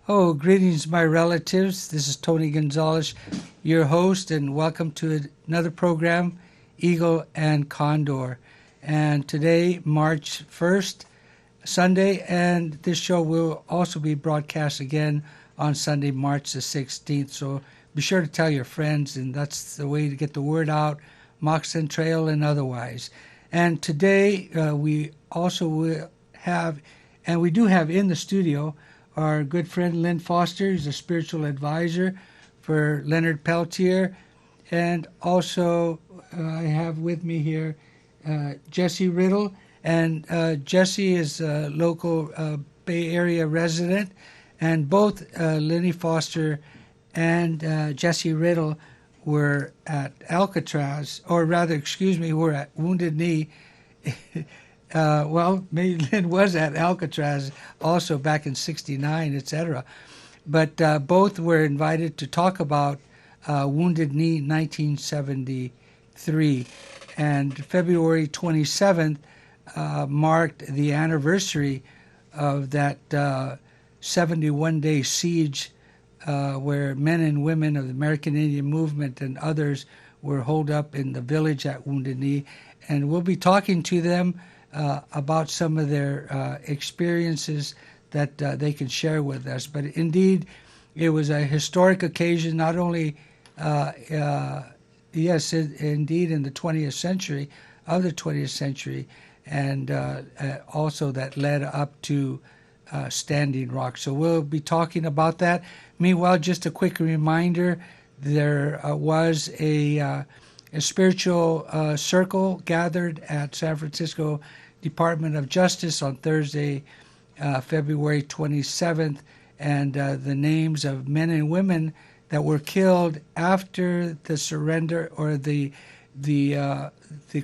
Oh, greetings, my relatives. This is Tony Gonzales, your host, and welcome to another program, Eagle and Condor. And today, March 1st, Sunday, and this show will also be broadcast again on Sunday, March the 16th. So be sure to tell your friends, and that's the way to get the word out, Moxon Trail and otherwise. And today, we also will have, and we do have in the studio, our good friend Lynn Foster. He's a spiritual advisor for Leonard Peltier. And also I have with me here Jesse Riddle. And Jesse is a local Bay Area resident. And both Lenny Foster and Jesse Riddle were at Alcatraz, or rather, excuse me, were at Wounded Knee. Maybe Lynn was at Alcatraz also back in '69, etc. But both were invited to talk about Wounded Knee 1973. And February 27th marked the anniversary of that 71-day siege where men and women of the American Indian Movement and others were holed up in the village at Wounded Knee. And we'll be talking to them about some of their experiences that they can share with us. But indeed, it was a historic occasion, not only, indeed, in the 20th century, and also that led up to Standing Rock. So we'll be talking about that. Meanwhile, just a quick reminder, there was a spiritual circle gathered at San Francisco Department of Justice on Thursday, February 27th, and the names of men and women that were killed after the surrender or the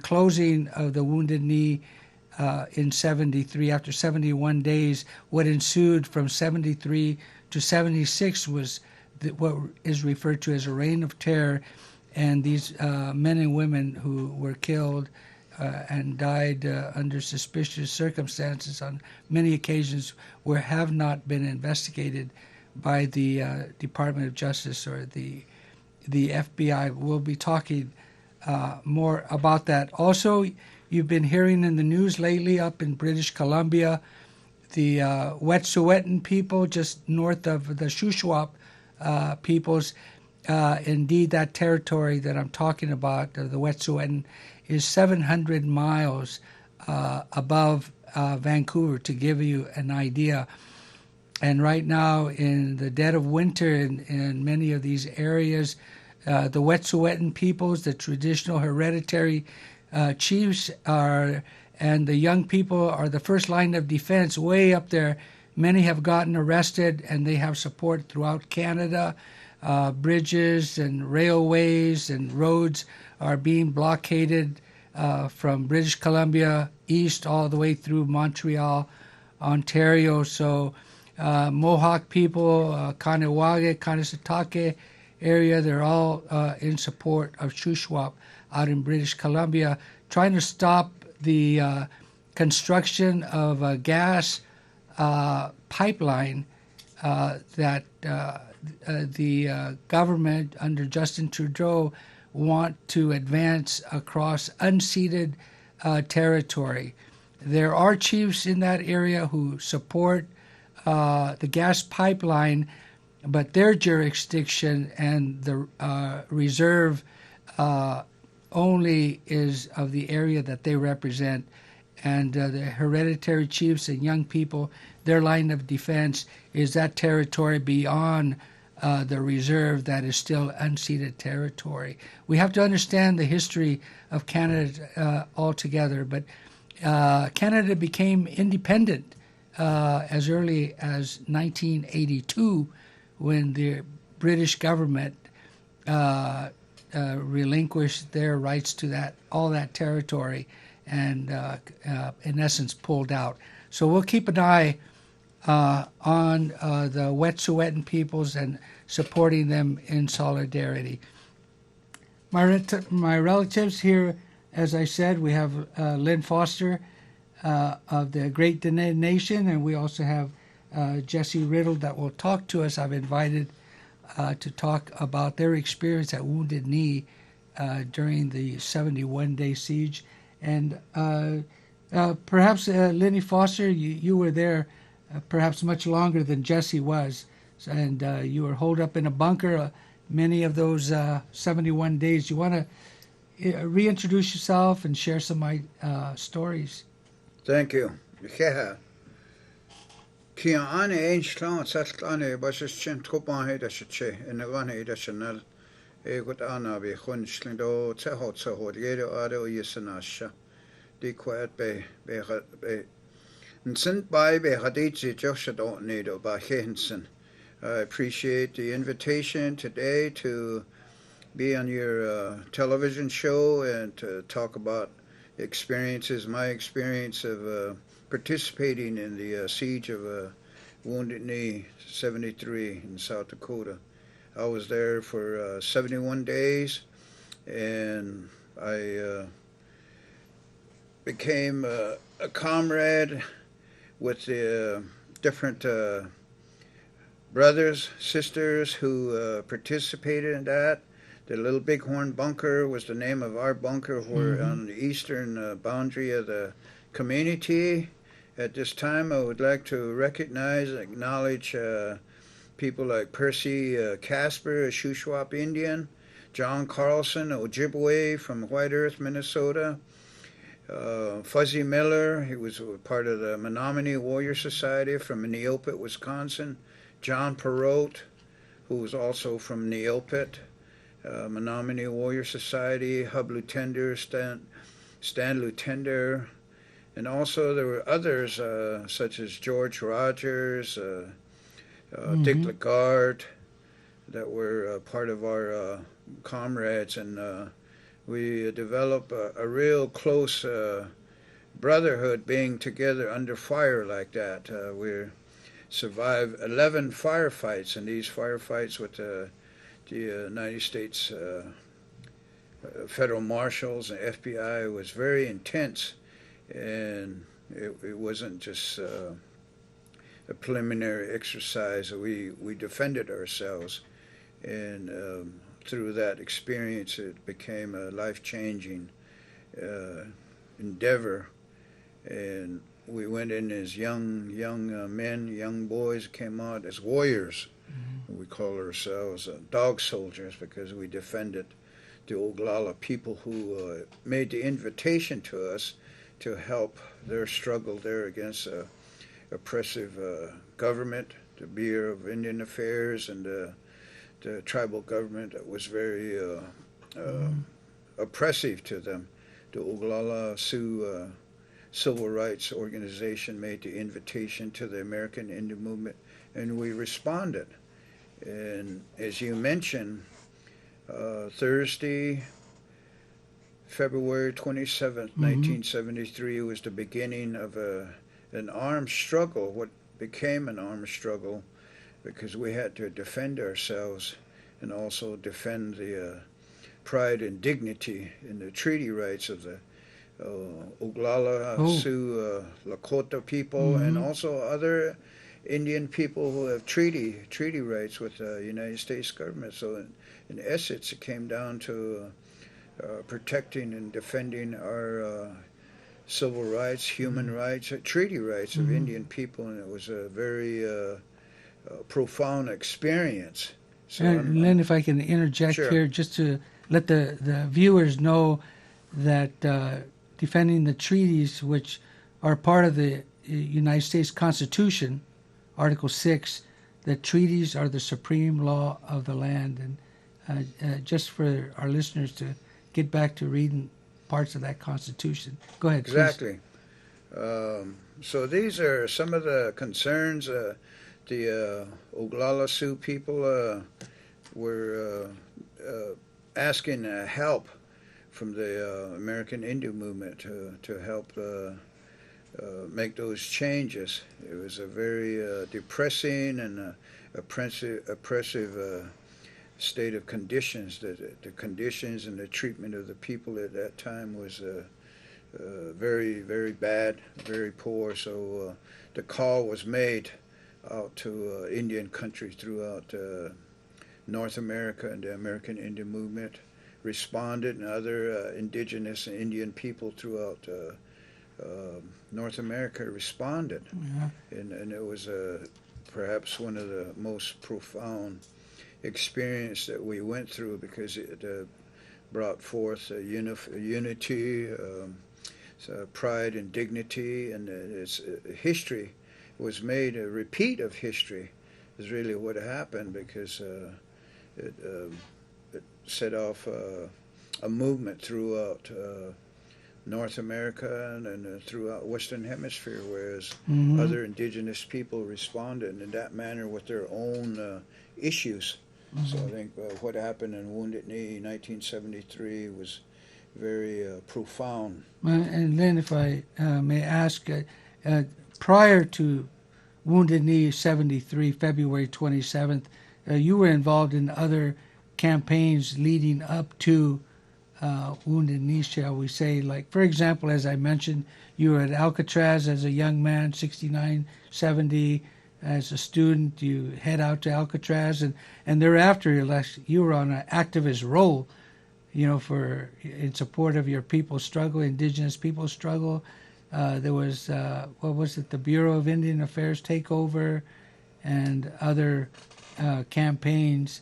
closing of the Wounded Knee in 73. After 71 days, what ensued from 73 to 76 was what is referred to as a reign of terror, and these men and women who were killed and died under suspicious circumstances on many occasions have not been investigated by the Department of Justice or the FBI. We'll be talking more about that. Also, you've been hearing in the news lately up in British Columbia, the Wet'suwet'en people just north of the Shuswap peoples. Indeed, that territory that I'm talking about, the Wet'suwet'en, is 700 miles above Vancouver, to give you an idea. And right now, in the dead of winter in many of these areas, the Wet'suwet'en peoples, the traditional hereditary chiefs, and the young people are the first line of defense way up there. Many have gotten arrested, and they have support throughout Canada. Bridges and railways and roads are being blockaded from British Columbia east all the way through Montreal, Ontario. So Mohawk people, Kahnawake, Kanesatake area, they're all in support of Shuswap out in British Columbia, trying to stop the construction of a gas pipeline that the government under Justin Trudeau want to advance across unceded territory. There are chiefs in that area who support the gas pipeline, but their jurisdiction and the reserve only is of the area that they represent. And the hereditary chiefs and young people, their line of defense is that territory beyond the reserve that is still unceded territory. We have to understand the history of Canada altogether, but Canada became independent as early as 1982 when the British government relinquished their rights to all that territory and in essence pulled out. So we'll keep an eye on the Wet'suwet'en peoples and supporting them in solidarity. My relatives here, as I said, we have Lynn Foster of the Great Diné Nation, and we also have Jesse Riddle that will talk to us. I've invited to talk about their experience at Wounded Knee during the 71-day siege. And perhaps, Lenny Foster, you were there perhaps much longer than Jesse was. And you were holed up in a bunker many of those 71 days. You want to reintroduce yourself and share some stories? Thank you. Yeah. Kia ane einschlau salt ane basis chen tropan he da che in the one he da chanel e gut ana be khun schlindo tse hot yede ade o yesanasha di kwat be and sent by be haditsi joshua don't need o ba hensen. I appreciate the invitation today to be on your television show and to talk about experiences, my experience of participating in the siege of Wounded Knee 73 in South Dakota. I was there for 71 days, and I became a comrade with the different brothers, sisters who participated in that. The Little Bighorn Bunker was the name of our bunker. We're on the eastern boundary of the community. At this time, I would like to recognize and acknowledge people like Percy Casper, a Shuswap Indian, John Carlson, Ojibwe from White Earth, Minnesota, Fuzzy Miller, he was part of the Menominee Warrior Society from Neopet, Wisconsin, John Perot, who was also from Neopet, Menominee Warrior Society, Hub Lutender, Stan Lutender, and also there were others such as George Rogers, Dick Lagarde, that were part of our comrades, and we developed a real close brotherhood being together under fire like that. We survived 11 firefights, and these firefights with the United States federal marshals and FBI was very intense, and it wasn't just a preliminary exercise. We defended ourselves, and through that experience it became a life-changing endeavor, and we went in as young men, young boys, came out as warriors. We call ourselves dog soldiers because we defended the Oglala people who made the invitation to us to help their struggle there against oppressive government, the Bureau of Indian Affairs, and the tribal government that was very oppressive to them. The Oglala Sioux Civil Rights Organization made the invitation to the American Indian Movement, and we responded. And as you mentioned, Thursday, February 27th, 1973 was the beginning of an armed struggle, what became an armed struggle, because we had to defend ourselves and also defend the pride and dignity in the treaty rights of the Oglala, Sioux, Lakota people, and also other Indian people who have treaty rights with the United States government. So in essence, it came down to protecting and defending our civil rights, human rights, treaty rights of Indian people, and it was a very profound experience. So Len, if I can interject here, just to let the viewers know that defending the treaties, which are part of the United States Constitution, Article 6, that treaties are the supreme law of the land. And just for our listeners to get back to reading parts of that Constitution. Go ahead. Exactly. So these are some of the concerns the Oglala Sioux people were asking help from the American Indian Movement to help make those changes. It was a very depressing and oppressive state of conditions. The conditions and the treatment of the people at that time was very, very bad, very poor. So the call was made out to Indian country throughout North America, and the American Indian movement responded, and other indigenous and Indian people throughout North America responded. Yeah. And it was perhaps one of the most profound experience that we went through, because it brought forth unity, pride and dignity, and its history was made a repeat of history is really what happened, because it set off a movement throughout North America and throughout Western Hemisphere, whereas other indigenous people responded in that manner with their own issues. So I think what happened in Wounded Knee 1973 was very profound. And then, if I may ask, prior to Wounded Knee 73, February 27th, you were involved in other campaigns leading up to Wounded Knee, shall we say. Like, for example, as I mentioned, you were at Alcatraz as a young man, 69, 70. As a student, you head out to Alcatraz, and thereafter you were on an activist role, for in support of your people's struggle, indigenous people's struggle. There was, what was it, the Bureau of Indian Affairs takeover and other campaigns.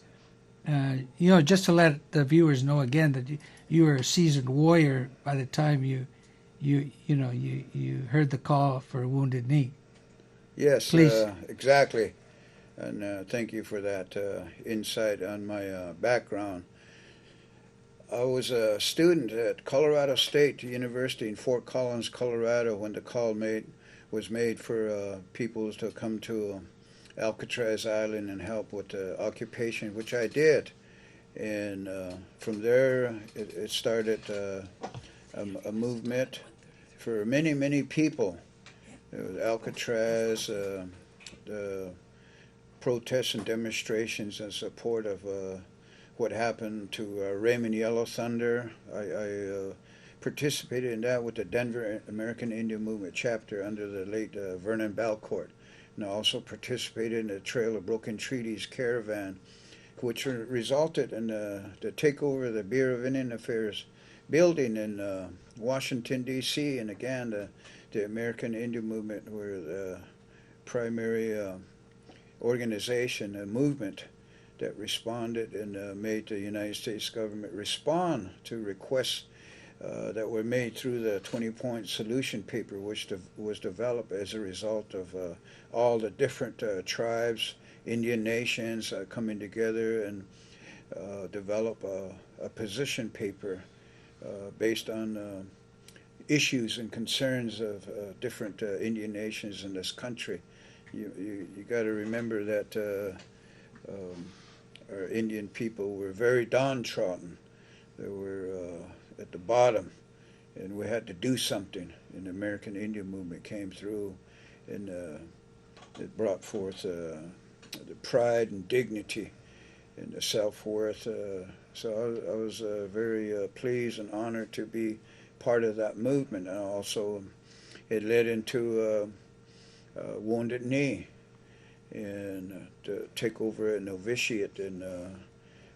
Just to let the viewers know again that you were a seasoned warrior by the time you heard the call for Wounded Knee. Yes, Please. Exactly. And thank you for that insight on my background. I was a student at Colorado State University in Fort Collins, Colorado, when the call was made for people to come to Alcatraz Island and help with the occupation, which I did. And from there, it started a movement for many, many people. Alcatraz, the protests and demonstrations in support of what happened to Raymond Yellow Thunder. I participated in that with the Denver American Indian Movement chapter under the late Vernon Balcourt. And I also participated in the Trail of Broken Treaties caravan, which resulted in the takeover of the Bureau of Indian Affairs building in Washington, D.C., and again, the American Indian Movement were the primary organization and movement that responded and made the United States government respond to requests that were made through the 20-point solution paper, which was developed as a result of all the different tribes, Indian nations coming together and develop a position paper based on issues and concerns of different Indian nations in this country. You got to remember that our Indian people were very downtrodden. They were at the bottom, and we had to do something. And the American Indian Movement came through, and it brought forth the pride and dignity and the self-worth. So I was very pleased and honored to be part of that movement. And also it led into Wounded Knee and to take over a novitiate in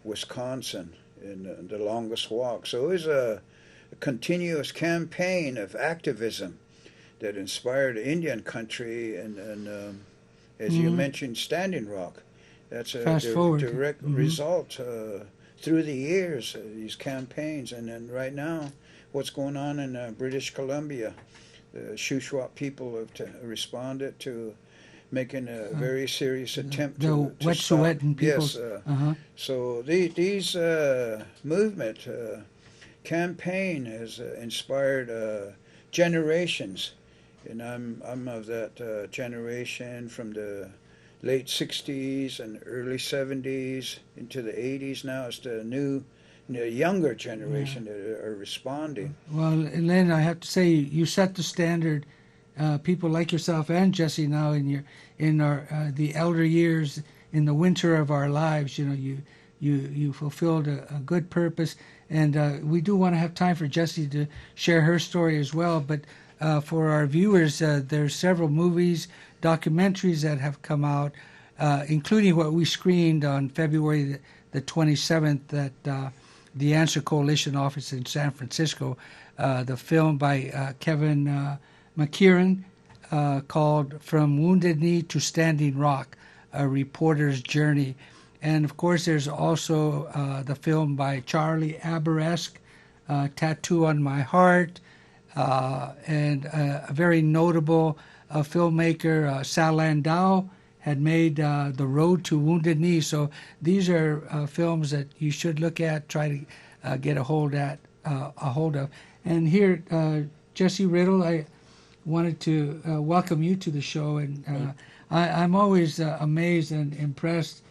Wisconsin in the longest walk. So it was a continuous campaign of activism that inspired Indian country and as you mentioned, Standing Rock. That's a direct result through the years, these campaigns. And then right now, what's going on in British Columbia. The Shuswap people have responded to making a very serious attempt to stop. Yes. So these movement campaign has inspired generations, and I'm of that generation from the late 60s and early 70s into the 80s. Now it's the younger generation that are responding. Well, and then I have to say, you set the standard. People like yourself and Jesse now in our the elder years, in the winter of our lives, you fulfilled a good purpose, and we do want to have time for Jessie to share her story as well. But for our viewers, there's several movies documentaries that have come out, including what we screened on February the 27th at the Answer Coalition office in San Francisco, the film by Kevin McKieran called From Wounded Knee to Standing Rock, A Reporter's Journey. And of course, there's also the film by Charlie Aberesk, Tattoo on My Heart, and a very notable filmmaker, Sal Landau, had made The Road to Wounded Knee. So these are films that you should look at, try to get a hold of. And here, Jesse Riddle, I wanted to welcome you to the show, and I'm always amazed and impressed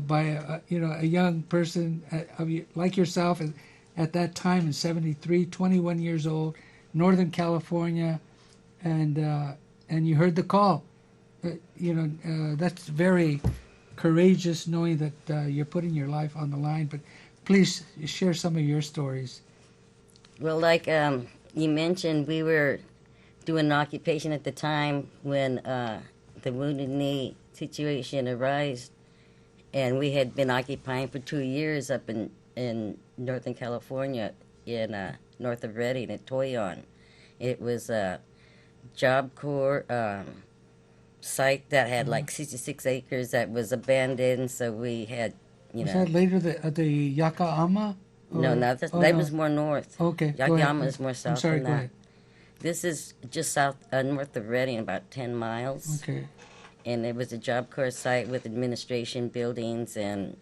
by a young person like yourself at that time in '73, 21 years old, Northern California, and you heard the call. That's very courageous, knowing that you're putting your life on the line. But please share some of your stories. Well, like you mentioned, we were doing an occupation at the time when the Wounded Knee situation arose, and we had been occupying for 2 years up in Northern California, in north of Redding at Toyon. It was a Job Corps site that had like 66 acres that was abandoned, so we had, Was that later the Yaka'ama? No, that was more north. Okay, Yaka'ama is more south. I'm sorry, than go that. ahead. This is just south, north of Redding, about 10 miles. Okay. And it was a Job Corps site with administration buildings and,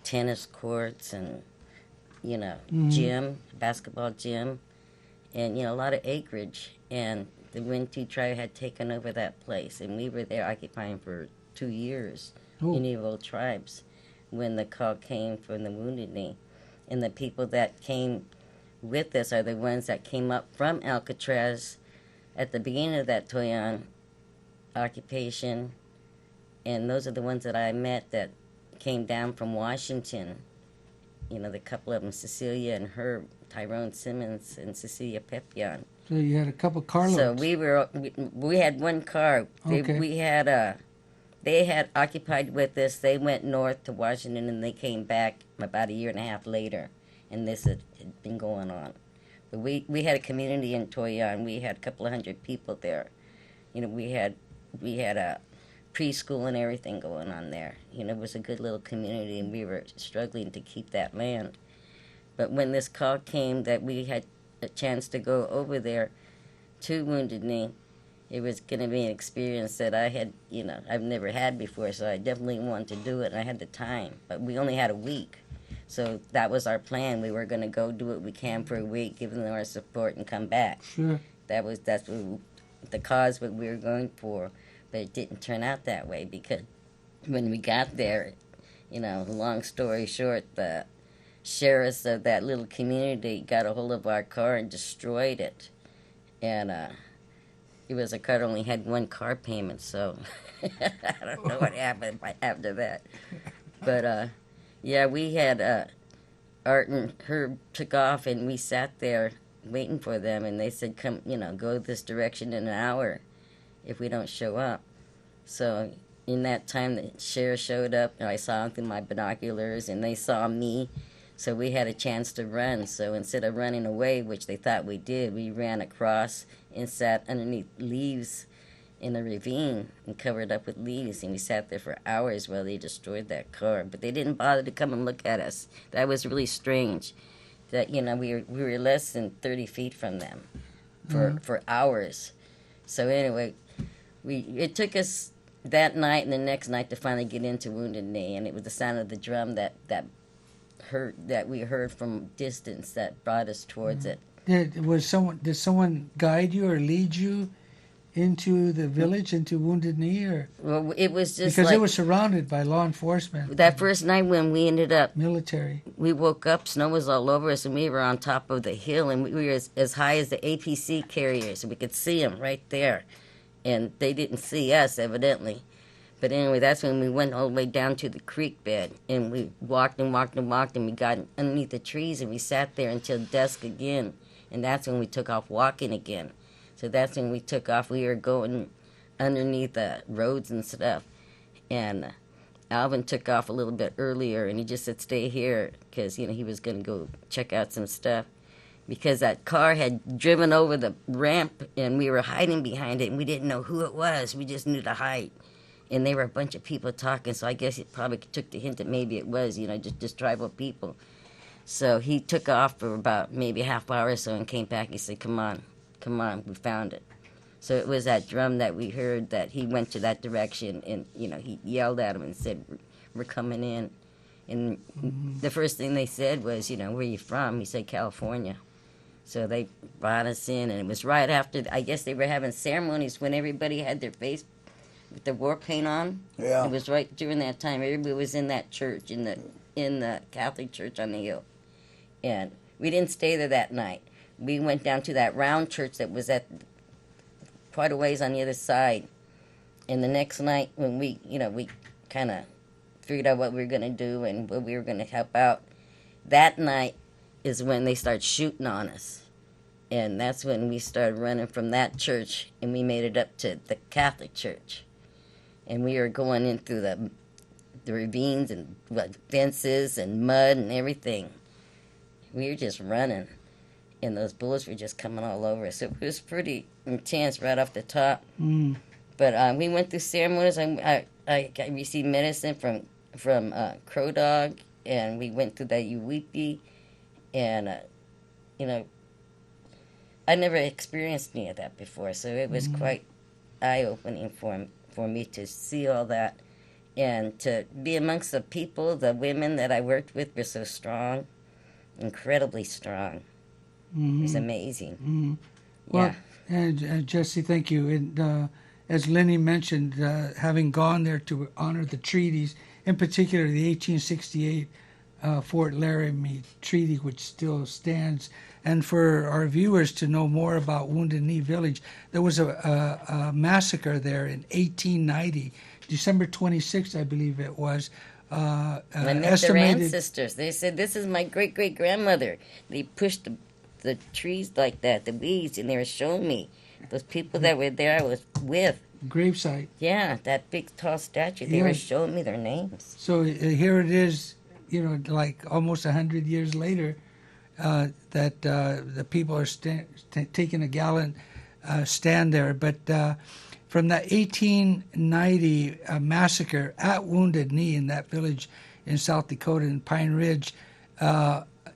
tennis courts and, gym, basketball gym, and, a lot of acreage. And the Wintu tribe had taken over that place, and we were there occupying for 2 years, Indian tribes, when the call came from the Wounded Knee. And the people that came with us are the ones that came up from Alcatraz at the beginning of that Toyon occupation, and those are the ones that I met that came down from Washington. The couple of them, Cecilia and Herb, Tyrone Simmons and Cecilia Pepion. So you had a couple carloads. So we had one car. They had occupied with us. They went north to Washington, and they came back about a year and a half later, and this had been going on. But we had a community in Toyon. We had a couple of hundred people there. We had a preschool and everything going on there. It was a good little community, and we were struggling to keep that land. But when this call came that we had a chance to go over there to Wounded Knee, it was going to be an experience that I had, I've never had before, so I definitely wanted to do it, and I had the time. But we only had a week, so that was our plan. We were going to go do what we can for a week, give them our support, and come back. Sure. That's what the cause what we were going for, but it didn't turn out that way, because when we got there, long story short, the sheriffs of that little community got a hold of our car and destroyed it, and it was a car that only had one car payment, so I don't know what happened after that. But, we had Art and Herb took off, and we sat there waiting for them, and they said, come, go this direction in an hour if we don't show up. So in that time, the sheriff showed up, and I saw him through my binoculars, and they saw me. So we had a chance to run. So instead of running away, which they thought we did, we ran across and sat underneath leaves in a ravine and covered up with leaves. And we sat there for hours while they destroyed that car. But they didn't bother to come and look at us. That was really strange. That, we were less than 30 feet from them for hours. So anyway, it took us that night and the next night to finally get into Wounded Knee. And it was the sound of the drum that we heard from distance that brought us towards it. Did someone guide you or lead you into the village, into Wounded Knee, or? Well, it was just because it was surrounded by law enforcement. That first night when we ended up military, we woke up, snow was all over us, and we were on top of the hill, and we were as high as the APC carriers, and we could see them right there, and they didn't see us evidently. But anyway, that's when we went all the way down to the creek bed, and we walked and walked and walked, and we got underneath the trees, and we sat there until dusk again, and that's when we took off walking again. So that's when we took off. We were going underneath the roads and stuff. And Alvin took off a little bit earlier, and he just said, stay here, because, he was going to go check out some stuff. Because that car had driven over the ramp, and we were hiding behind it, and we didn't know who it was. We just knew the height. And there were a bunch of people talking, so I guess it probably took the hint that maybe it was, just tribal people. So he took off for about maybe a half hour or so and came back and said, come on, we found it. So it was that drum that we heard that he went to that direction, and, he yelled at him and said, we're coming in. And the first thing they said was, where are you from? He said, California. So they brought us in, and it was right after, I guess they were having ceremonies when everybody had their face with the war paint on. Yeah. It was right during that time. Everybody was in that church, in the Catholic church on the hill. And we didn't stay there that night. We went down to that round church that was at quite a ways on the other side. And the next night, when we kind of figured out what we were going to do and what we were going to help out, that night is when they started shooting on us. And that's when we started running from that church, and we made it up to the Catholic church. And we were going in through the ravines and fences and mud and everything. We were just running, and those bullets were just coming all over us. It was pretty intense right off the top. But we went through ceremonies. I received medicine from Crow Dog, and we went through that Uwipi, and I never experienced any of that before, so it was quite eye-opening for me to see all that, and to be amongst the people. The women that I worked with were so strong, incredibly strong. It was amazing. Well, and Jesse, thank you. And as Lenny mentioned, having gone there to honor the treaties, in particular the 1868 Fort Laramie Treaty, which still stands, and for our viewers to know more about Wounded Knee Village, there was a massacre there in 1890, December 26th, I believe it was. I met their ancestors. They said, this is my great-great-grandmother. They pushed the trees like that, the weeds, and they were showing me. Those people that were there I was with. Gravesite. Yeah, that big, tall statue. They were showing me their names. So here it is, like almost 100 years later, that the people are taking a gallant stand there. But from the 1890 massacre at Wounded Knee in that village in South Dakota in Pine Ridge,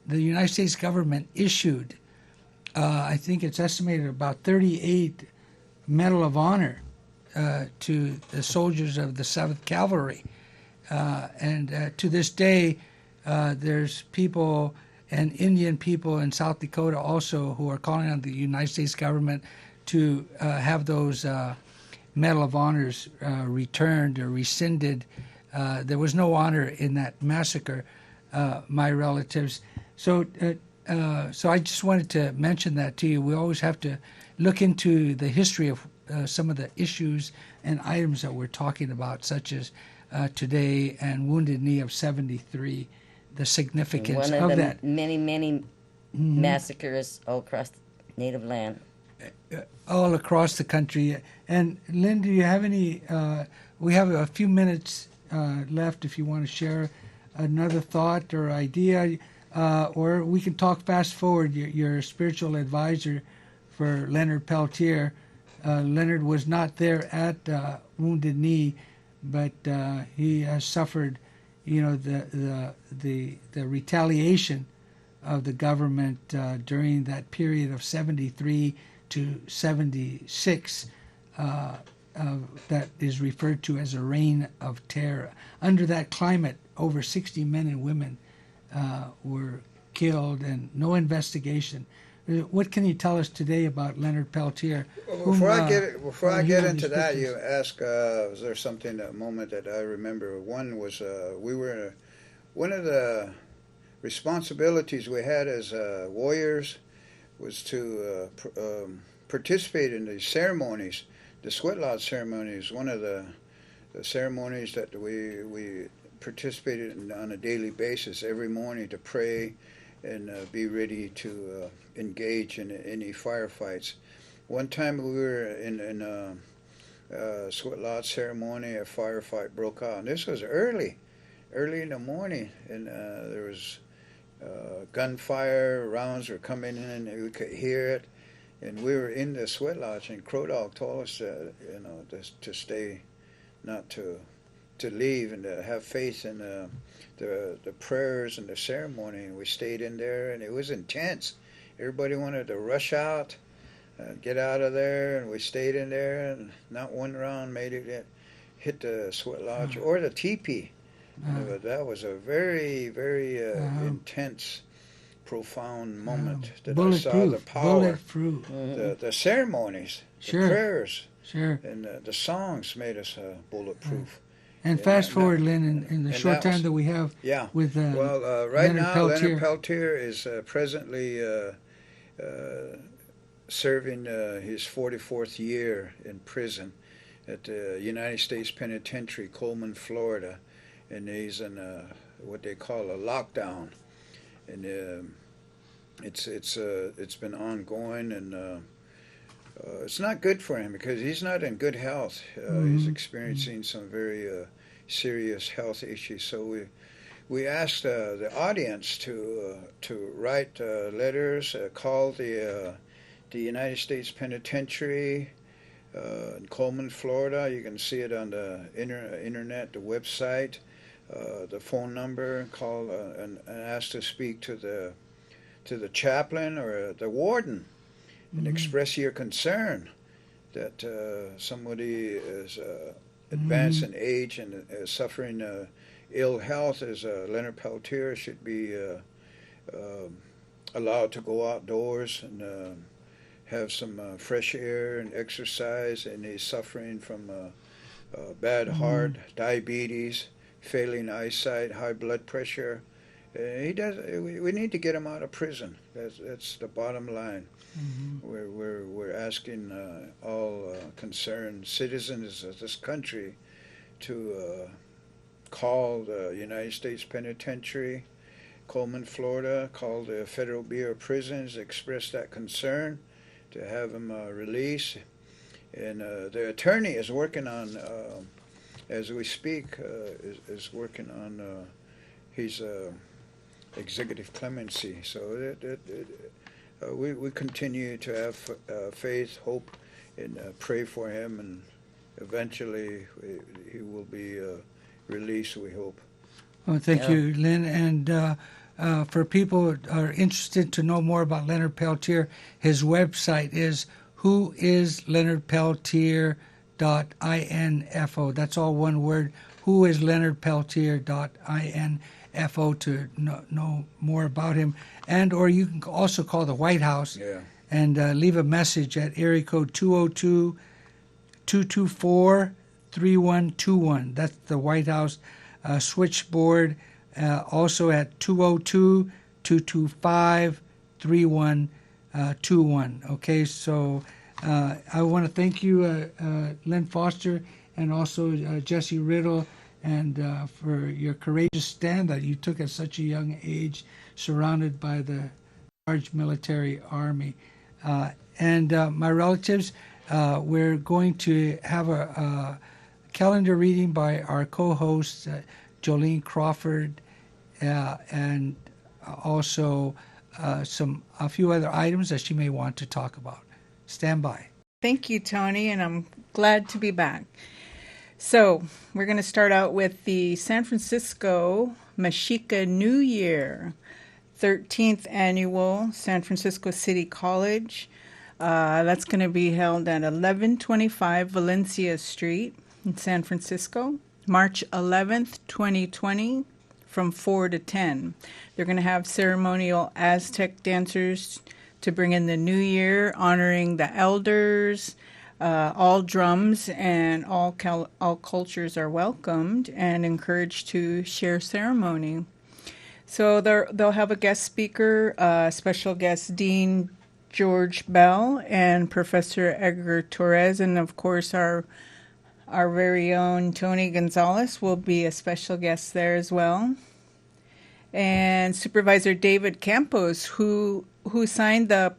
the United States government issued, I think it's estimated, about 38 Medal of Honor to the soldiers of the 7th Cavalry. And to this day, there's people and Indian people in South Dakota also who are calling on the United States government to have those Medal of Honors returned or rescinded. There was no honor in that massacre, my relatives. So I just wanted to mention that to you. We always have to look into the history of some of the issues and items that we're talking about, such as today and Wounded Knee of 73, the significance of the that. Many massacres all across the native land. All across the country. And Lynn, do you have any, we have a few minutes left if you want to share another thought or idea, or we can talk fast forward. Your spiritual advisor for Leonard Peltier. Leonard was not there at Wounded Knee, but he has suffered, the retaliation of the government during that period of 73 to 76 that is referred to as a reign of terror. Under that climate, over 60 men and women were killed and no investigation. What can you tell us today about Leonard Peltier? Before I get into that, you ask, was there something, a moment that I remember? One was one of the responsibilities we had as warriors was to participate in the ceremonies. The sweat lodge ceremony is one of the ceremonies that we participated in on a daily basis every morning to pray and be ready to engage in any firefights. One time we were in sweat lodge ceremony, a firefight broke out. And this was early in the morning, and there was gunfire, rounds were coming in, and we could hear it. And we were in the sweat lodge, and Crow Dog told us to stay, not to leave, and to have faith in the prayers and the ceremony. And we stayed in there, and it was intense. Everybody wanted to rush out, get out of there, and we stayed in there, and not one round made it hit the sweat lodge or the teepee. But that was a very, very intense, profound moment that I saw the power, the ceremonies, the prayers, and the songs made us bulletproof. And fast forward, Lynn, in the short time that we have with right Leonard now, Peltier. Leonard Peltier is presently serving his 44th year in prison at the United States Penitentiary, Coleman, Florida. And he's in what they call a lockdown, and it's been ongoing, and it's not good for him because he's not in good health. He's experiencing some very serious health issues. So we asked the audience to write letters, call the United States Penitentiary in Coleman, Florida. You can see it on the internet, the website. The phone number, call and ask to speak to the chaplain or the warden, and express your concern that somebody is advanced in age and suffering ill health, as Leonard Peltier should be allowed to go outdoors and have some fresh air and exercise, and he's suffering from bad heart, diabetes, failing eyesight, high blood pressure. We need to get him out of prison. That's the bottom line. We're asking all concerned citizens of this country to call the United States Penitentiary, Coleman, Florida, call the Federal Bureau of Prisons, express that concern to have him released. And the attorney is working on, as we speak, is working on his executive clemency. So we continue to have faith, hope, and pray for him, and eventually he will be released, we hope. Well, thank you, Lynn. And for people who are interested to know more about Leonard Peltier, his website is whoisleonardpeltier.info. That's all one word. Whoisleonardpeltier.info to know more about him. And or you can also call the White House and leave a message at area code 202-224-3121. That's the White House switchboard. Also at 202-225-3121. Okay, so I want to thank you, Lynn Foster, and also Jesse Riddle, and for your courageous stand that you took at such a young age, surrounded by the large military army. And my relatives, we're going to have a calendar reading by our co-host, Jolene Crawford, and also a few other items that she may want to talk about. Stand by. Thank you, Tony, and I'm glad to be back. So we're going to start out with the San Francisco Mexica New Year, 13th annual San Francisco City College. That's going to be held at 1125 Valencia Street in San Francisco, March 11th, 2020, from 4 to 10. They're going to have ceremonial Aztec dancers to bring in the new year, honoring the elders. All drums and all cultures are welcomed and encouraged to share ceremony. So they'll have a guest speaker, special guest Dean George Bell and Professor Edgar Torres, and of course our very own Tony Gonzales will be a special guest there as well. And Supervisor David Campos, who signed the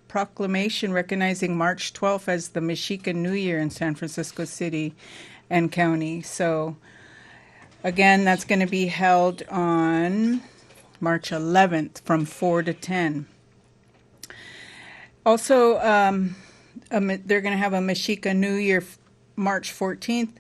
proclamation recognizing March 12th as the Mexican New Year in San Francisco City and County. So, again, that's going to be held on March 11th from 4 to 10. Also, they're going to have a Mexica New Year March 14th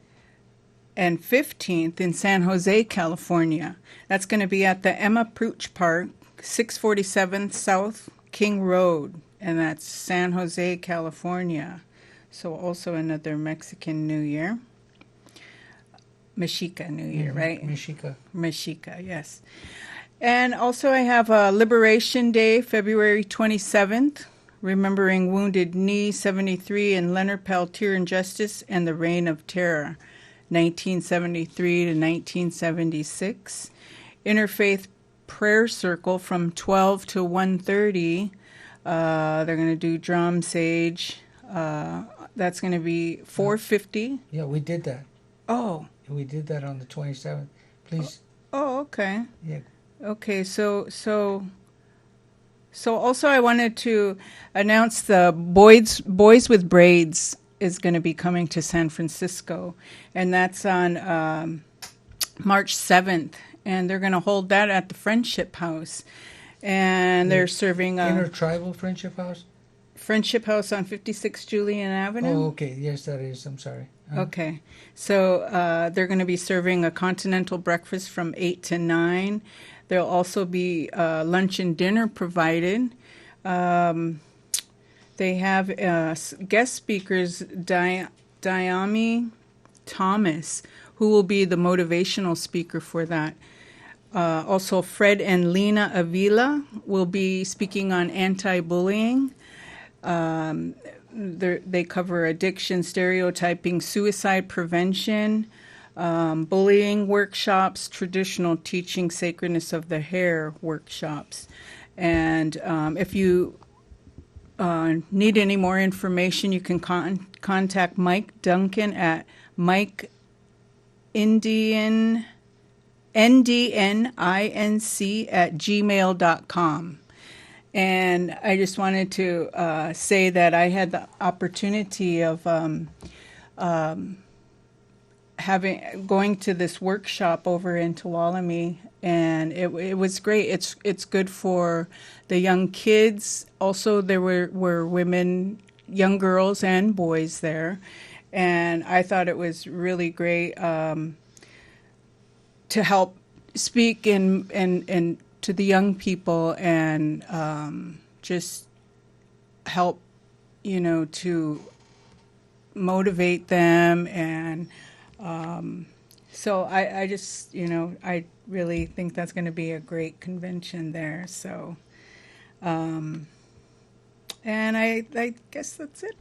and 15th in San Jose, California. That's going to be at the Emma Pruch Park, 647 South King Road, and that's San Jose, California. So also another Mexican New Year. Mexica New Year, right? Mexica. Mexica, yes. And also I have a Liberation Day, February 27th, remembering Wounded Knee 73 and Leonard Peltier Injustice and the Reign of Terror, 1973 to 1976. Interfaith Prayer Circle from 12 to 1:30. They're going to do drum, sage. That's going to be 4:50. Yeah, we did that. Oh. We did that on the 27th. Please. Oh, okay. Yeah. Okay, so also I wanted to announce the Boys with Braids is going to be coming to San Francisco, and that's on March 7th, and they're going to hold that at the Friendship House, and they're serving Intertribal Friendship House? Friendship House on 56 Julian Avenue. Oh, okay. Yes, that is. I'm sorry. Okay. So they're going to be serving a continental breakfast from 8 to 9. There'll also be lunch and dinner provided. They have guest speakers, Diami Thomas, who will be the motivational speaker for that. Also, Fred and Lena Avila will be speaking on anti-bullying. They cover addiction, stereotyping, suicide prevention, bullying workshops, traditional teaching, sacredness of the hair workshops. And if you need any more information, you can contact Mike Duncan at ndninc@gmail.com. And I just wanted to say that I had the opportunity of going to this workshop over in Tuolumne, and it was great. It's good for the young kids. Also, there were women, young girls and boys there, and I thought it was really great to help speak and to the young people and just help, to motivate them. And so I just, I really think that's going to be a great convention there. So, and I guess that's it.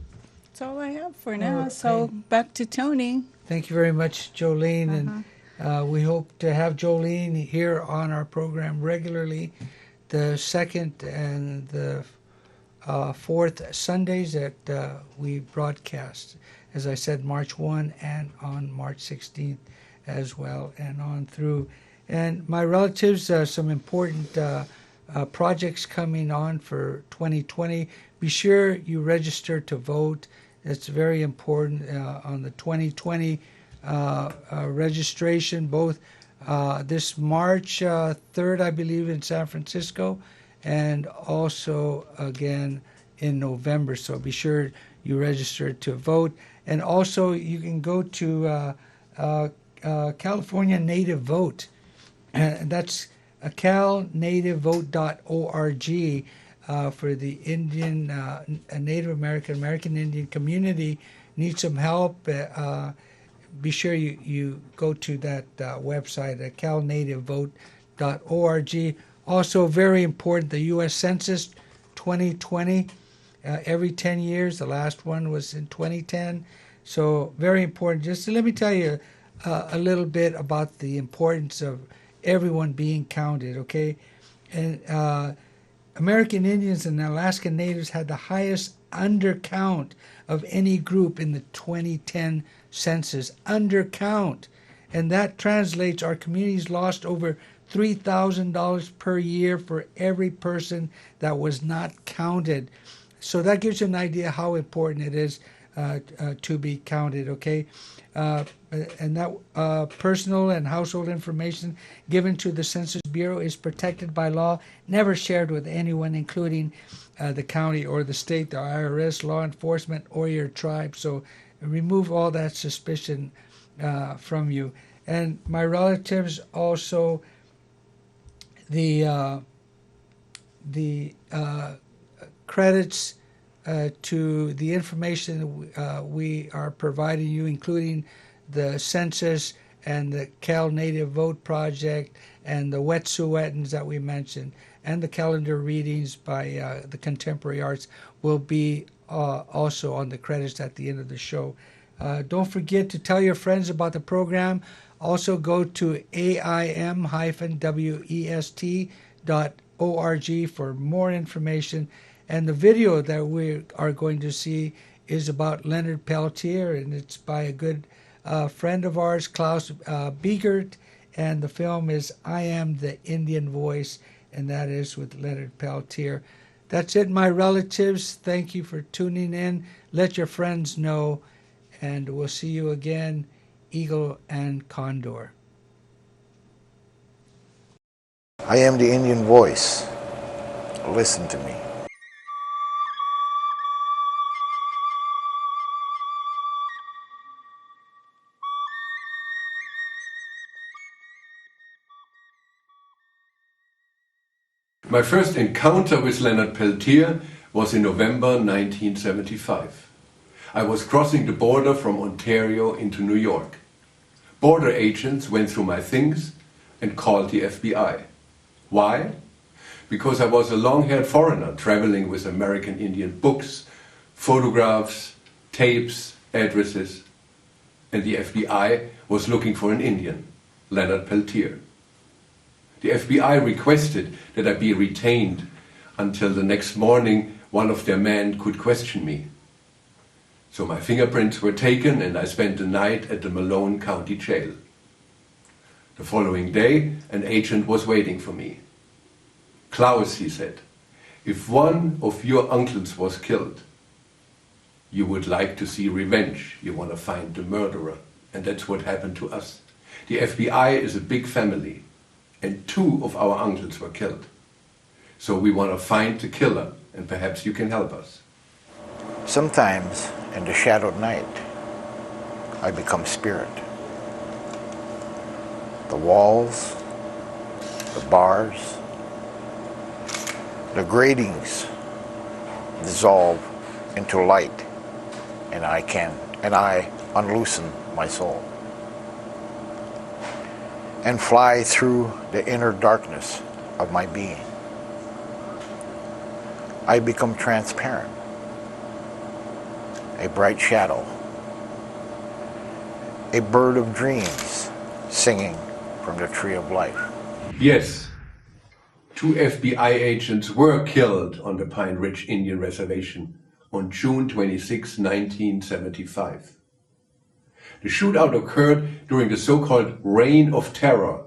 That's all I have for now. Okay. So back to Tony. Thank you very much, Jolene. And we hope to have Jolene here on our program regularly, the second and the fourth Sundays that we broadcast. As I said, March 1 and on March 16th as well, and on through. And my relatives, some important projects coming on for 2020. Be sure you register to vote. It's very important on the 2020 registration, both this March 3rd, I believe, in San Francisco, and also again in November. So be sure you register to vote. And also you can go to California Native Vote. And that's calnativevote.org for the Indian, Native American Indian community. Need some help. Be sure you go to that website at calnativevote.org. Also, very important, the U.S. Census 2020, every 10 years. The last one was in 2010. So very important. Just let me tell you a little bit about the importance of everyone being counted, okay? And American Indians and Alaskan Natives had the highest undercount of any group in the 2010 census. Undercount. And that translates, our communities lost over $3,000 per year for every person that was not counted. So that gives you an idea how important it is to be counted, okay? And that personal and household information given to the Census Bureau is protected by law, never shared with anyone, including the county or the state, the IRS, law enforcement, or your tribe. So remove all that suspicion from you. And my relatives also, the credits to the information we are providing you, including the census and the Cal Native Vote Project and the Wet'suwet'ens that we mentioned, and the calendar readings by the Contemporary Arts will be also on the credits at the end of the show. Don't forget to tell your friends about the program. Also go to aim-west.org for more information. And the video that we are going to see is about Leonard Peltier, and it's by a good friend of ours, Klaus Biegert, and the film is I Am the Indian Voice, and that is with Leonard Peltier. That's it, my relatives. Thank you for tuning in. Let your friends know, and we'll see you again, Eagle and Condor. I am the Indian voice. Listen to me. My first encounter with Leonard Peltier was in November 1975. I was crossing the border from Ontario into New York. Border agents went through my things and called the FBI. Why? Because I was a long-haired foreigner traveling with American Indian books, photographs, tapes, addresses, and the FBI was looking for an Indian, Leonard Peltier. The FBI requested that I be retained until the next morning one of their men could question me. So my fingerprints were taken and I spent the night at the Malone County Jail. The following day, an agent was waiting for me. Klaus, he said, if one of your uncles was killed, you would like to see revenge. You want to find the murderer. And that's what happened to us. The FBI is a big family, and 2 of our uncles were killed. So we want to find the killer, and perhaps you can help us. Sometimes, in the shadowed night, I become spirit. The walls, the bars, the gratings dissolve into light, and I unloosen my soul and fly through the inner darkness of my being. I become transparent, a bright shadow, a bird of dreams singing from the tree of life. Yes, 2 FBI agents were killed on the Pine Ridge Indian Reservation on June 26, 1975. The shootout occurred during the so-called Reign of Terror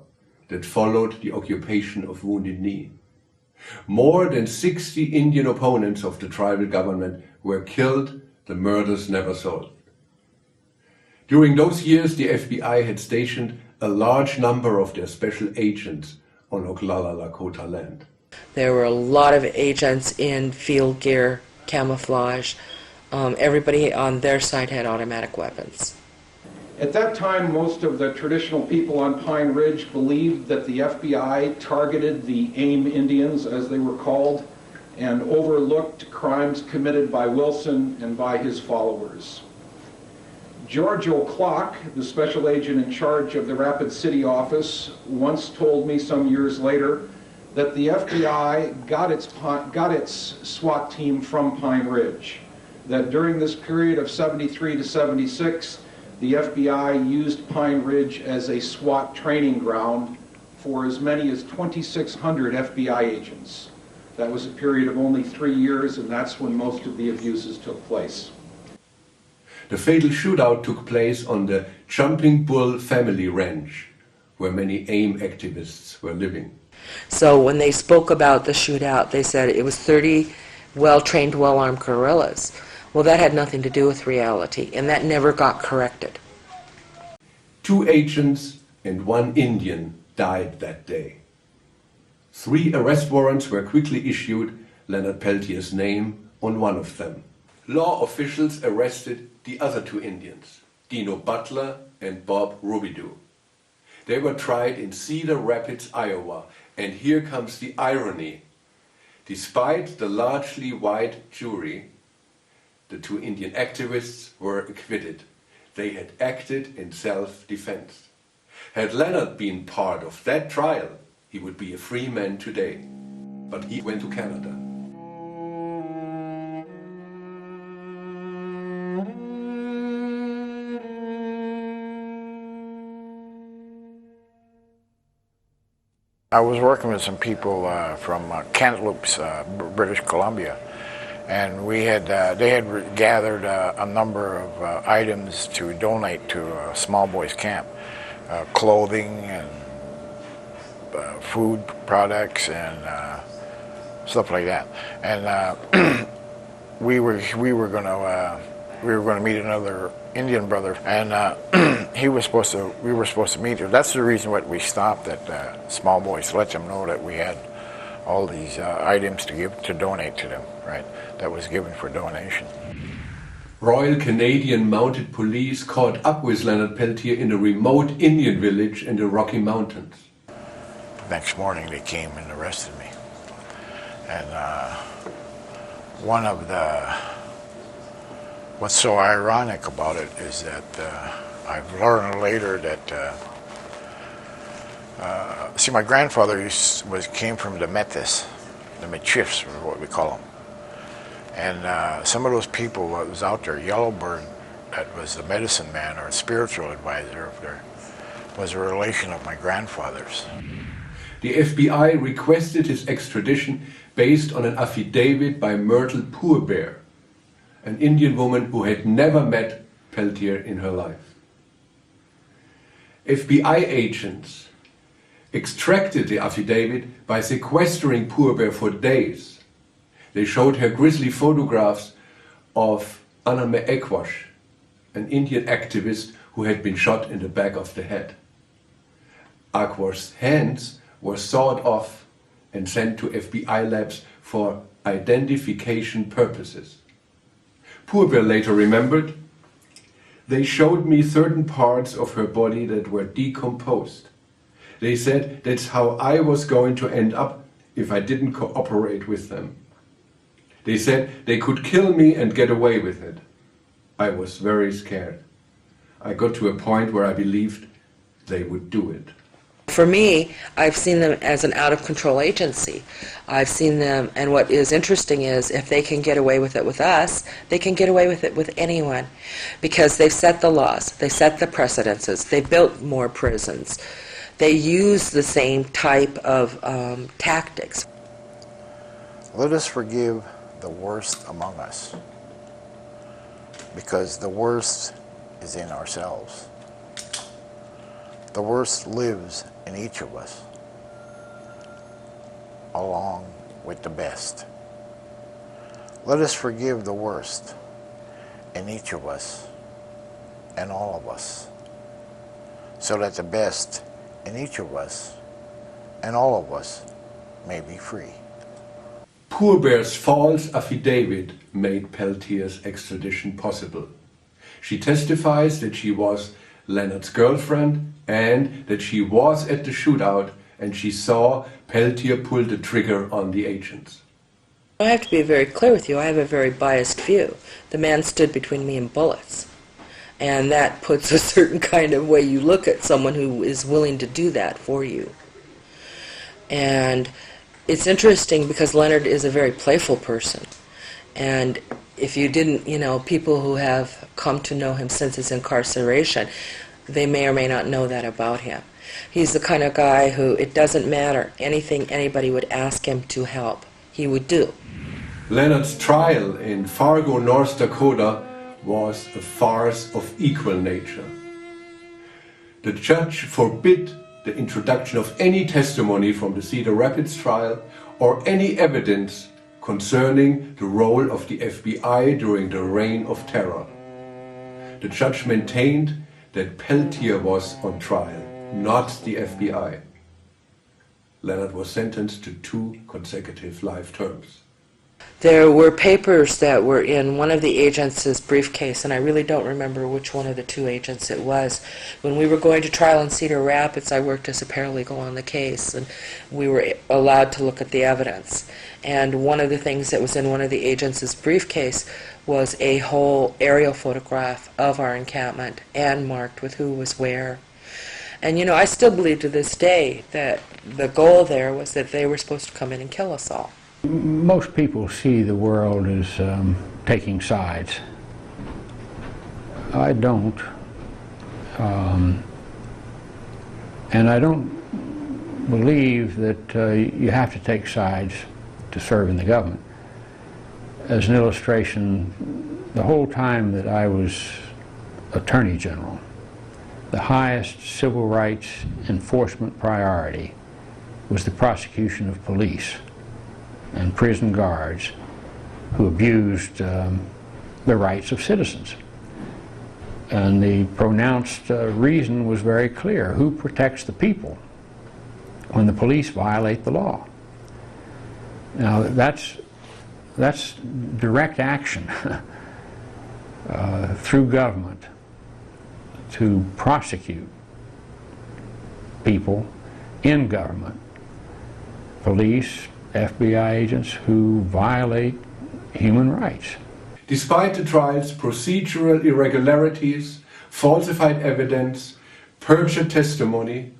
that followed the occupation of Wounded Knee. More than 60 Indian opponents of the tribal government were killed, the murders never solved. During those years, the FBI had stationed a large number of their special agents on Oglala Lakota land. There were a lot of agents in field gear, camouflage. Everybody on their side had automatic weapons. At that time, most of the traditional people on Pine Ridge believed that the FBI targeted the AIM Indians, as they were called, and overlooked crimes committed by Wilson and by his followers. George O'Clock, the special agent in charge of the Rapid City office, once told me some years later that the FBI got its SWAT team from Pine Ridge, that during this period of 73 to 76, the FBI used Pine Ridge as a SWAT training ground for as many as 2,600 FBI agents. That was a period of only 3 years, and that's when most of the abuses took place. The fatal shootout took place on the Jumping Bull family ranch, where many AIM activists were living. So when they spoke about the shootout, they said it was 30 well-trained, well-armed guerrillas. Well, that had nothing to do with reality, and that never got corrected. 2 agents and 1 Indian died that day. 3 arrest warrants were quickly issued, Leonard Peltier's name on one of them. Law officials arrested the other 2 Indians, Dino Butler and Bob Robidoux. They were tried in Cedar Rapids, Iowa, and here comes the irony. Despite the largely white jury, the 2 Indian activists were acquitted. They had acted in self-defense. Had Leonard been part of that trial, he would be a free man today. But he went to Canada. I was working with some people from Kamloops, British Columbia, and we had they had gathered a number of items to donate to a small boys camp, clothing and food products and stuff like that. And we were going to meet another Indian brother, and we were supposed to meet her. That's the reason why we stopped at Small Boys, to let them know that we had all these items to donate to them, right? That was given for donation. Royal Canadian Mounted Police caught up with Leonard Peltier in a remote Indian village in the Rocky Mountains. Next morning they came and arrested me. And one of what's so ironic about it is that I've learned later that my grandfather came from the Metis, the Michifs, or what we call them. And some of those people that was out there, Yellowbird, that was the medicine man or spiritual advisor of there, was a relation of my grandfather's. The FBI requested his extradition based on an affidavit by Myrtle Poorbear, an Indian woman who had never met Peltier in her life. FBI agents extracted the affidavit by sequestering Poorbear for days. They showed her grisly photographs of Aname Ekwash, an Indian activist who had been shot in the back of the head. Akwash's hands were sawed off and sent to FBI labs for identification purposes. Poorbear later remembered, "They showed me certain parts of her body that were decomposed. They said that's how I was going to end up if I didn't cooperate with them. They said they could kill me and get away with it. I was very scared. I got to a point where I believed they would do it." For me, I've seen them as an out-of-control agency. I've seen them, and what is interesting is if they can get away with it with us, they can get away with it with anyone, because they've set the laws, they set the precedences, they built more prisons, they use the same type of tactics. Let us forgive the worst among us, because the worst is in ourselves. The worst lives in each of us, along with the best. Let us forgive the worst in each of us and all of us, so that the best in each of us and all of us may be free. Poorbear's false affidavit made Peltier's extradition possible. She testifies that she was Leonard's girlfriend and that she was at the shootout and she saw Peltier pull the trigger on the agents. I have to be very clear with you. I have a very biased view. The man stood between me and bullets. And that puts a certain kind of way you look at someone who is willing to do that for you. And it's interesting because Leonard is a very playful person. And if you didn't, people who have come to know him since his incarceration, they may or may not know that about him. He's the kind of guy who, it doesn't matter, anything anybody would ask him to help, he would do. Leonard's trial in Fargo, North Dakota was a farce of equal nature. The judge forbid the introduction of any testimony from the Cedar Rapids trial or any evidence concerning the role of the FBI during the Reign of Terror. The judge maintained that Peltier was on trial, not the FBI. Leonard was sentenced to 2 consecutive life terms. There were papers that were in one of the agents' briefcase, and I really don't remember which one of the 2 agents it was. When we were going to trial in Cedar Rapids, I worked as a paralegal on the case, and we were allowed to look at the evidence. And one of the things that was in one of the agents' briefcase was a whole aerial photograph of our encampment and marked with who was where. And you know, I still believe to this day that the goal there was that they were supposed to come in and kill us all. Most people see the world as taking sides. I don't. And I don't believe that you have to take sides to serve in the government. As an illustration, the whole time that I was Attorney General, the highest civil rights enforcement priority was the prosecution of police and prison guards who abused the rights of citizens. And the pronounced reason was very clear. Who protects the people when the police violate the law? Now that's direct action through government to prosecute people in government, police, FBI agents who violate human rights. Despite the trial's procedural irregularities, falsified evidence, perjured testimony,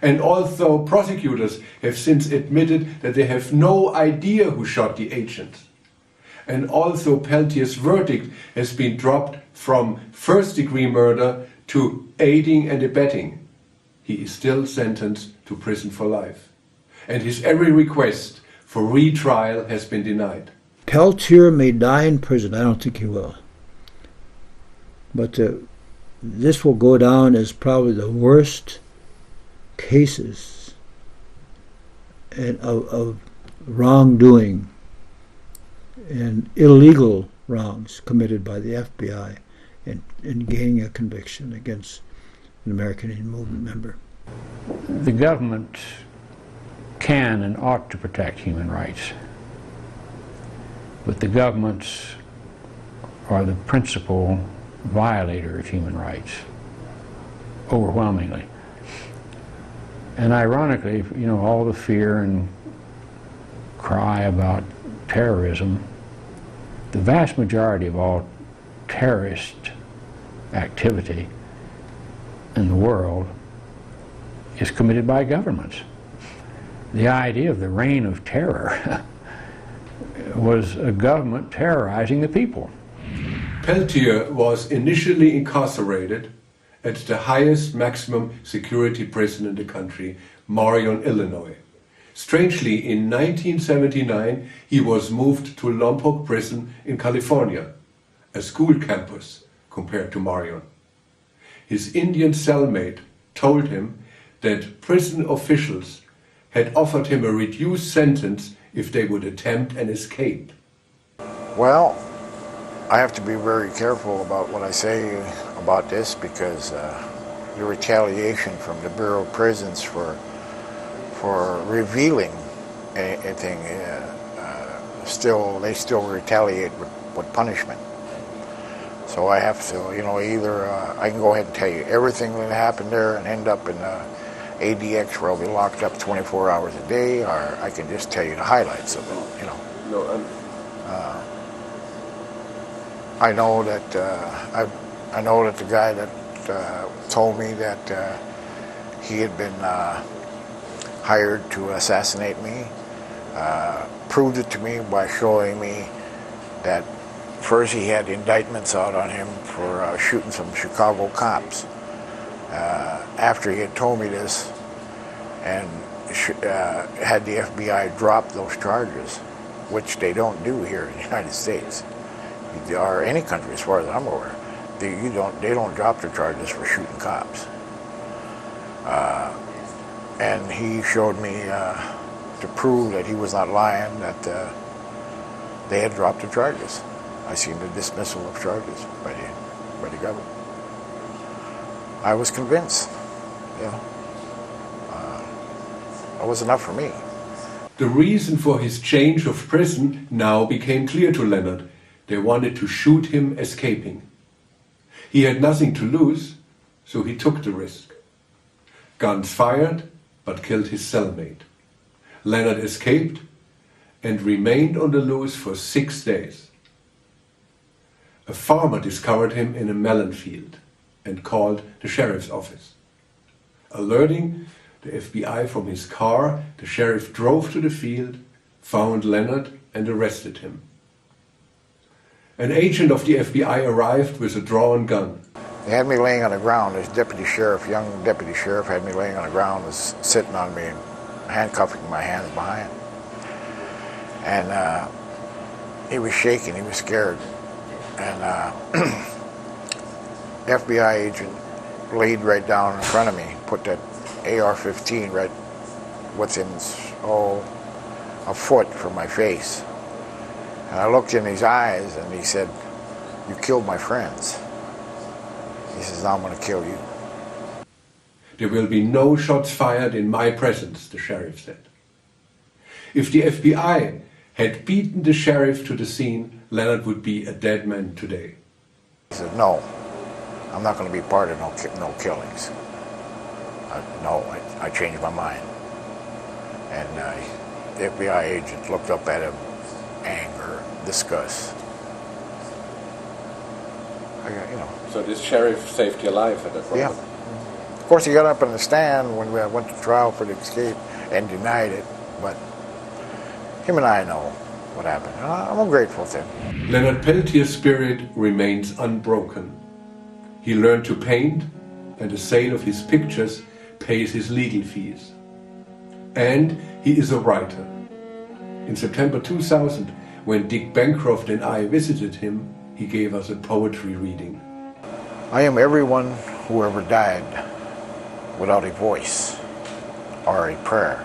and although prosecutors have since admitted that they have no idea who shot the agent, and although Peltier's verdict has been dropped from first-degree murder to aiding and abetting, he is still sentenced to prison for life, and his every request for retrial has been denied. Peltier may die in prison. I don't think he will. But this will go down as probably the worst cases of wrongdoing and illegal wrongs committed by the FBI in gaining a conviction against an American Indian Movement member. The government can and ought to protect human rights, but the governments are the principal violator of human rights, overwhelmingly. And ironically, you know, all the fear and cry about terrorism, the vast majority of all terrorist activity in the world is committed by governments. The idea of the reign of terror was a government terrorizing the people. Peltier was initially incarcerated at the highest maximum security prison in the country, Marion, Illinois. Strangely, in 1979, he was moved to Lompoc Prison in California, a school campus compared to Marion. His Indian cellmate told him that prison officials had offered him a reduced sentence if they would attempt an escape. Well, I have to be very careful about what I say about this because the retaliation from the Bureau of Prisons for revealing anything, they still retaliate with punishment. So I have to, you know, either I can go ahead and tell you everything that happened there and end up in ADX where I'll be locked up 24 hours a day, or I can just tell you the highlights of it, you know. I know that the guy that told me that he had been hired to assassinate me proved it to me by showing me that first he had indictments out on him for shooting some Chicago cops. After he had told me this and had the FBI drop those charges, which they don't do here in the United States, or any country as far as I'm aware. They don't drop their charges for shooting cops. And he showed me to prove that he was not lying, that they had dropped the charges. I seen the dismissal of charges by the government. I was convinced, it was enough for me. The reason for his change of prison now became clear to Leonard. They wanted to shoot him escaping. He had nothing to lose, so he took the risk. Guns fired, but killed his cellmate. Leonard escaped and remained on the loose for 6 days. A farmer discovered him in a melon field and called the sheriff's office. Alerting the FBI from his car, the sheriff drove to the field, found Leonard and arrested him. An agent of the FBI arrived with a drawn gun. They had me laying on the ground. This deputy sheriff, young deputy sheriff, had me laying on the ground, was sitting on me and handcuffing my hands behind. And he was shaking, he was scared. And the FBI agent laid right down in front of me, put that AR-15 right, a foot from my face. And I looked in his eyes and he said, "You killed my friends." He says, "Now I'm going to kill you." There will be no shots fired in my presence, the sheriff said. If the FBI had beaten the sheriff to the scene, Leonard would be a dead man today. He said, "No, I'm not going to be part of no killings." I changed my mind. And the FBI agent looked up at him, anger, disgust. So this sheriff saved your life at that point? Yeah. Of course, he got up on the stand when we went to trial for the escape and denied it, but him and I know what happened. I'm grateful to him. Leonard Peltier's spirit remains unbroken. He learned to paint, and the sale of his pictures pays his legal fees. And he is a writer. In September 2000, when Dick Bancroft and I visited him, he gave us a poetry reading. I am everyone who ever died without a voice, or a prayer,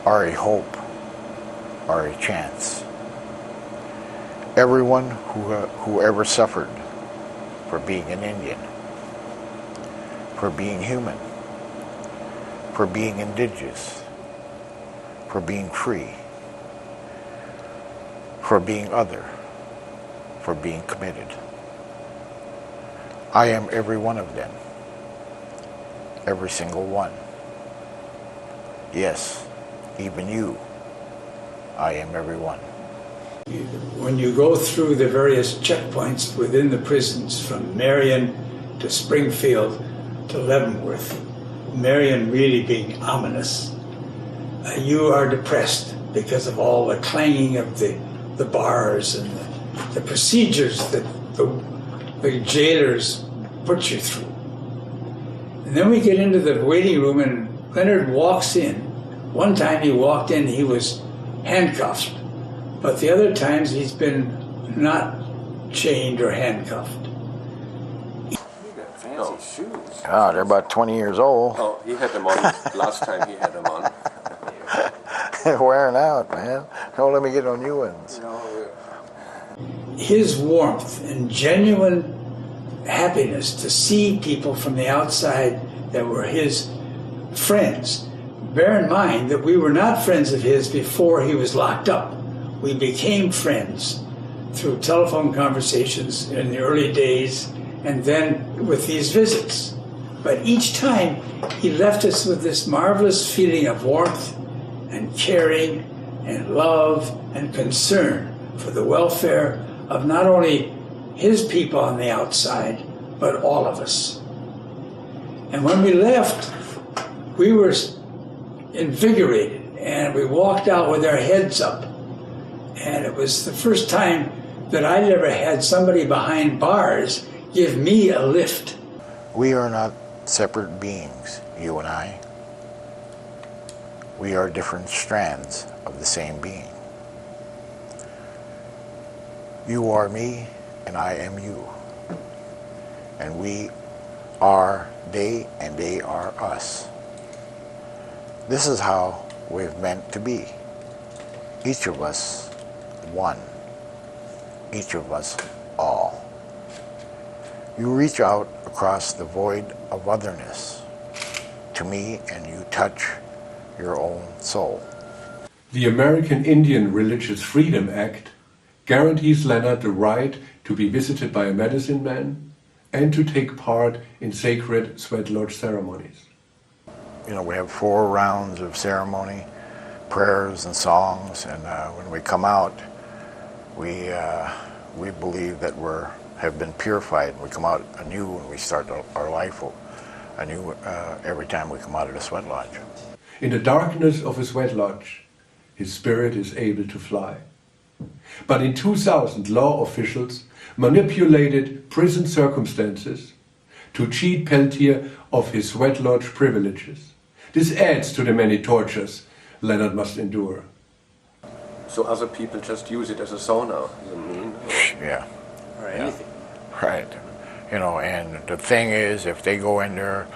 or a hope, or a chance. Everyone who ever suffered for being an Indian, for being human, for being indigenous, for being free, for being other, for being committed. I am every one of them. Every single one. Yes, even you. I am every one. When you go through the various checkpoints within the prisons, from Marion to Springfield to Leavenworth, Marion really being ominous, you are depressed because of all the clanging of the bars and the procedures that the jailers put you through. And then we get into the waiting room and Leonard walks in. One time he walked in, he was handcuffed, but the other times he's been not chained or handcuffed. You got fancy shoes. Oh, they're about 20 years old. Oh, he had them on last time he had them on. They're wearing out, man. Don't let me get on new ones. His warmth and genuine happiness to see people from the outside that were his friends. Bear in mind that we were not friends of his before he was locked up. We became friends through telephone conversations in the early days and then with these visits. But each time he left us with this marvelous feeling of warmth and caring and love and concern for the welfare of not only his people on the outside, but all of us. And when we left, we were invigorated and we walked out with our heads up. And it was the first time that I'd ever had somebody behind bars give me a lift. We are not separate beings, you and I. We are different strands of the same being. You are me, and I am you. And we are they, and they are us. This is how we're meant to be. Each of us one, each of us all. You reach out across the void of otherness to me, and you touch your own soul. The American Indian Religious Freedom Act guarantees Leonard the right to be visited by a medicine man and to take part in sacred sweat lodge ceremonies. You know, we have 4 rounds of ceremony, prayers and songs, and when we come out, we believe that have been purified. We come out anew and we start our life anew every time we come out of the sweat lodge. In the darkness of a sweat lodge, his spirit is able to fly. But in 2000, law officials manipulated prison circumstances to cheat Peltier of his sweat lodge privileges. This adds to the many tortures Leonard must endure. So other people just use it as a sauna, you mean? Yeah. Or anything. Right. You know, and the thing is, if they go in there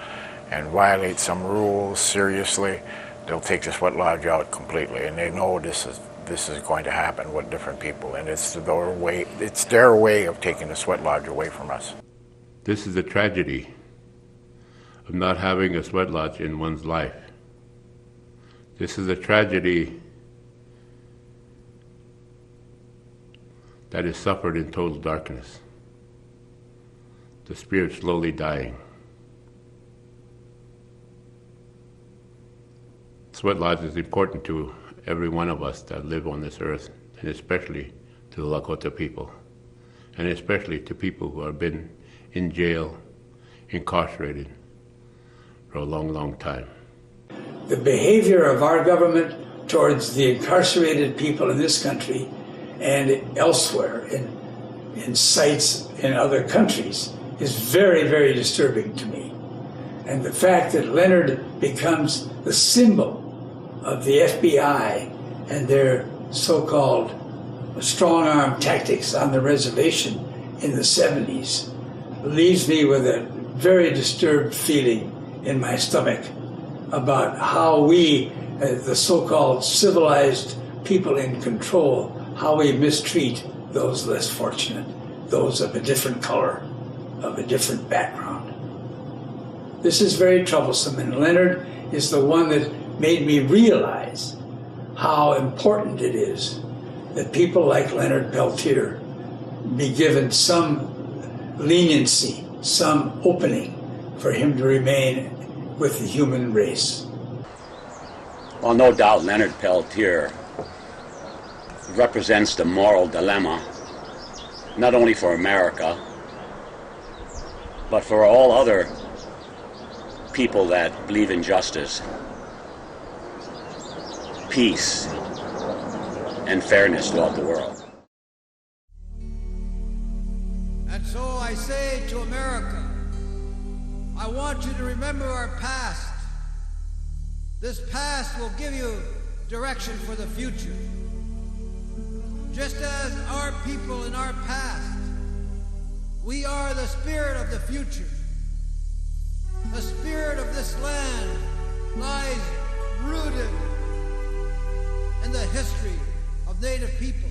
and violate some rules seriously, they'll take the sweat lodge out completely, and they know this is going to happen with different people, and it's their way of taking the sweat lodge away from us. This is a tragedy of not having a sweat lodge in one's life. This is a tragedy that is suffered in total darkness. The spirit slowly dying. Sweat lodge is important to every one of us that live on this earth, and especially to the Lakota people, and especially to people who have been in jail, incarcerated for a long, long time. The behavior of our government towards the incarcerated people in this country and elsewhere in sites in other countries is very, very disturbing to me. And the fact that Leonard becomes the symbol of the FBI and their so-called strong-arm tactics on the reservation in the 70s leaves me with a very disturbed feeling in my stomach about how we, the so-called civilized people in control, how we mistreat those less fortunate, those of a different color, of a different background. This is very troublesome, and Leonard is the one that made me realize how important it is that people like Leonard Peltier be given some leniency, some opening for him to remain with the human race. Well, no doubt Leonard Peltier represents the moral dilemma, not only for America, but for all other people that believe in justice, peace, and fairness throughout the world. And so I say to America, I want you to remember our past. This past will give you direction for the future. Just as our people in our past, we are the spirit of the future. The spirit of this land lies rooted in the history of Native people.